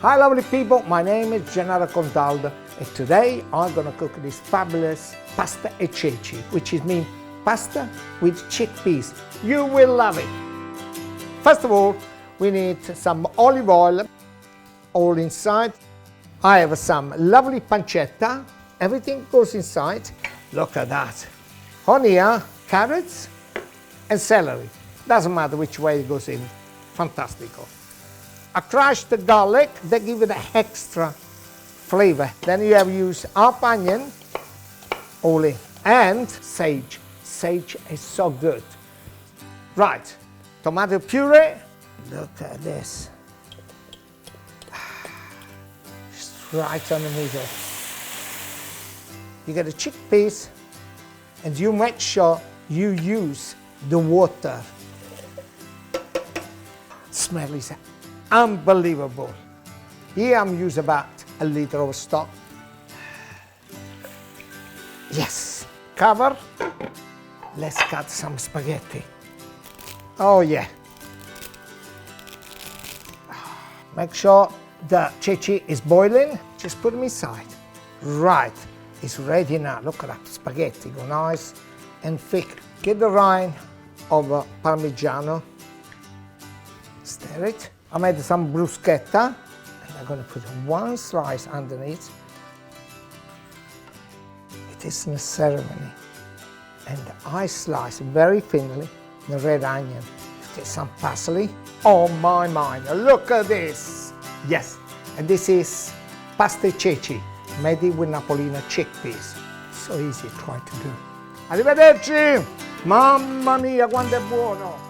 Hi lovely people, my name is Gennaro Contaldo and today I'm going to cook this fabulous pasta e ceci, which means pasta with chickpeas. You will love it. First of all, we need some olive oil, all inside. I have some lovely pancetta, everything goes inside. Look at that. On here, carrots and celery. Doesn't matter which way it goes in. Fantastico. I crushed the garlic, they give it an extra flavor. Then you have used half onion, all in, and sage. Sage is so good. Right, tomato puree. Look at this. Just right on the middle. You get the chickpeas, and you make sure you use the water. Smell is unbelievable. Here I'm using about a liter of stock. Yes, cover. Let's cut some spaghetti. Oh yeah. Make sure the ceci is boiling. Just put them inside. Right, it's ready now. Look at that spaghetti, go nice and thick. Get the rind of Parmigiano. Stir it. I made some bruschetta, and I'm going to put one slice underneath. It is a ceremony. And I slice very thinly the red onion. Get some parsley. Oh my mind, look at this! Yes, and this is pasta e ceci, made with Napolina chickpeas. So easy to try to do. Arrivederci! Mamma mia, quanto è buono!